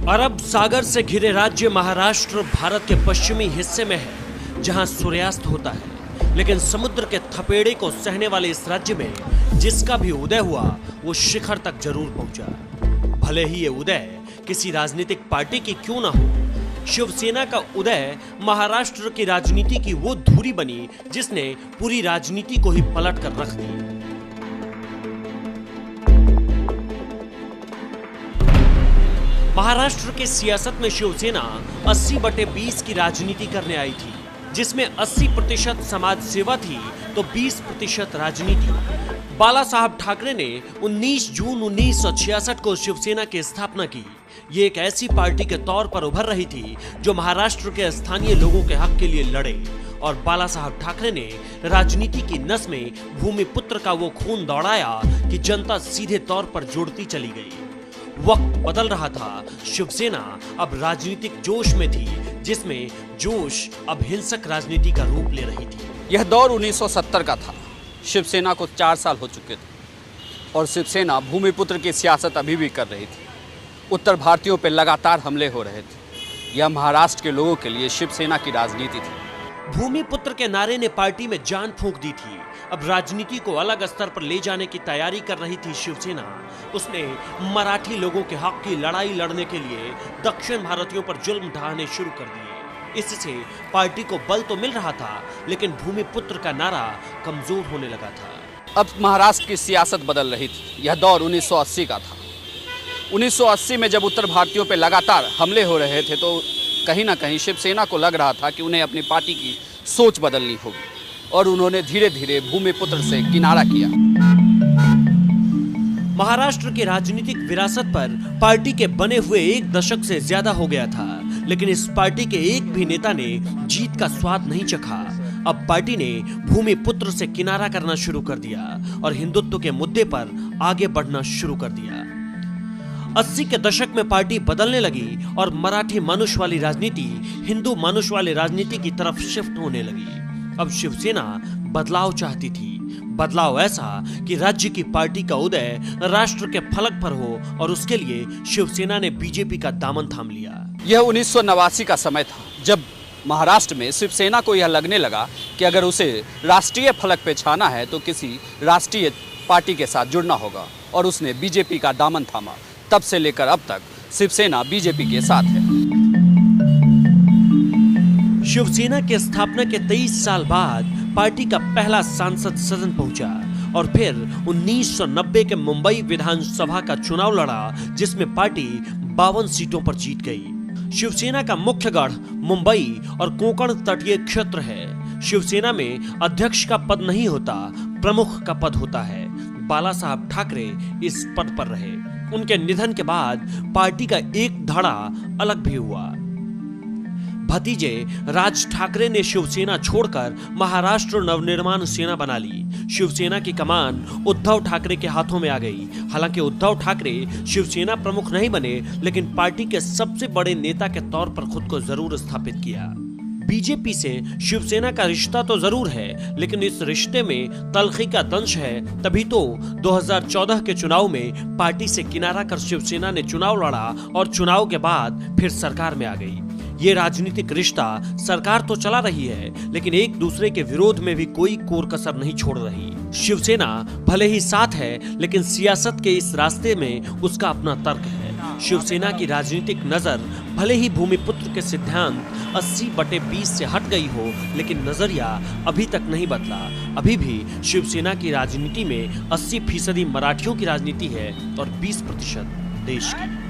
अरब सागर से घिरे राज्य महाराष्ट्र भारत के पश्चिमी हिस्से में है, जहां सूर्यास्त होता है, लेकिन समुद्र के थपेड़े को सहने वाले इस राज्य में जिसका भी उदय हुआ वो शिखर तक जरूर पहुंचा। भले ही ये उदय किसी राजनीतिक पार्टी की क्यों ना हो, शिवसेना का उदय महाराष्ट्र की राजनीति की वो धुरी बनी जिसने पूरी राजनीति को ही पलट कर रख दी। महाराष्ट्र के सियासत में शिवसेना 80/20 की राजनीति करने आई थी, जिसमें 80% समाज सेवा थी तो 20% राजनीति। बाला साहब ठाकरे ने 19 जून 1966 को शिवसेना की स्थापना की। ये एक ऐसी पार्टी के तौर पर उभर रही थी जो महाराष्ट्र के स्थानीय लोगों के हक के लिए लड़े, और बाला साहब ठाकरे ने राजनीति की नस में भूमिपुत्र का वो खून दौड़ाया कि जनता सीधे तौर पर जुड़ती चली गई। वक्त बदल रहा था, शिवसेना अब राजनीतिक जोश में थी, जिसमें जोश अब हिंसक राजनीति का रूप ले रही थी। यह दौर 1970 का था। शिवसेना को 4 साल हो चुके थे और शिवसेना भूमिपुत्र की सियासत अभी भी कर रही थी। उत्तर भारतीयों पर लगातार हमले हो रहे थे। यह महाराष्ट्र के लोगों के लिए शिवसेना की राजनीति थी। भूमिपुत्र के नारे ने पार्टी में जान फूंक दी थी। अब राजनीति को अलग स्तर पर ले जाने की तैयारी कर रही थी शिवसेना। उसने मराठी लोगों के हक की लड़ाई लड़ने के लिए दक्षिण भारतीयों पर जुल्म ढाने शुरू कर दिए। इससे पार्टी को बल तो मिल रहा था, लेकिन भूमिपुत्र का नारा कमजोर होने लगा था। अब महाराष्ट्र की सियासत बदल रही थी। यह दौर 1980 का था। 1980 में जब उत्तर भारतीयों पर लगातार हमले हो रहे थे तो कहीं ना कहीं शिवसेना को लग रहा था कि उन्हें अपनी पार्टी की सोच बदलनी होगी, और उन्होंने धीरे धीरे भूमिपुत्र से किनारा किया। महाराष्ट्र की राजनीतिक विरासत पर पार्टी के बने हुए 1 दशक से ज्यादा हो गया था, लेकिन इस पार्टी के एक भी नेता ने जीत का स्वाद नहीं चखा। अब पार्टी ने भूमिपुत्र से किनारा करना शुरू कर दिया और हिंदुत्व के मुद्दे पर आगे बढ़ना शुरू कर दिया। 80 के दशक में पार्टी बदलने लगी और मराठी मानुष वाली राजनीति हिंदू मानुष वाली राजनीति की तरफ शिफ्ट होने लगी। अब शिवसेना बदलाव चाहती थी, बदलाव ऐसा कि राज्य की पार्टी का उदय राष्ट्र के फलक पर हो, और उसके लिए शिवसेना ने बीजेपी का दामन थाम लिया। यह 1989 का समय था, जब महाराष्ट्र में शिवसेना को यह लगने लगा कि अगर उसे राष्ट्रीय फलक पे छाना है तो किसी राष्ट्रीय पार्टी के साथ जुड़ना होगा, और उसने बीजेपी का दामन थामा। तब से लेकर अब तक शिवसेना बीजेपी के साथ है। शिवसेना की स्थापना के 23 साल बाद पार्टी का पहला सांसद सदन पहुंचा, और फिर 1990 के मुंबई विधानसभा का चुनाव लड़ा, जिसमें पार्टी 52 सीटों पर जीत गई। शिवसेना का मुख्य गढ़ मुंबई और कोंकण तटीय क्षेत्र है। शिवसेना में अध्यक्ष का पद नहीं होता, प्रमुख का पद होता है। बाला साहब ठाकरे इस पद पर रहे। उनके निधन के बाद पार्टी का एक धड़ा अलग भी हुआ। भतीजे राज ठाकरे ने शिवसेना छोड़कर महाराष्ट्र नवनिर्माण सेना बना ली। शिवसेना की कमान उद्धव ठाकरे के हाथों में आ गई। हालांकि उद्धव ठाकरे शिवसेना प्रमुख नहीं बने, लेकिन पार्टी के सबसे बड़े नेता के तौर पर खुद को जरूर स्थापित किया। बीजेपी से शिवसेना का रिश्ता तो जरूर है, लेकिन इस रिश्ते में तलखी का दंश है। तभी तो 2014 के चुनाव में पार्टी से किनारा कर शिवसेना ने चुनाव लड़ा और चुनाव के बाद फिर सरकार में आ गई। ये राजनीतिक रिश्ता सरकार तो चला रही है, लेकिन एक दूसरे के विरोध में भी कोई कोर कसर नहीं छोड़ रही। शिवसेना भले ही साथ है, लेकिन सियासत के इस रास्ते में उसका अपना तर्क है। शिवसेना की राजनीतिक नजर भले ही भूमिपुत्र के सिद्धांत 80/20 से हट गई हो, लेकिन नजरिया अभी तक नहीं बदला। अभी भी शिवसेना की राजनीति में 80% मराठियों की राजनीति है और 20% देश की।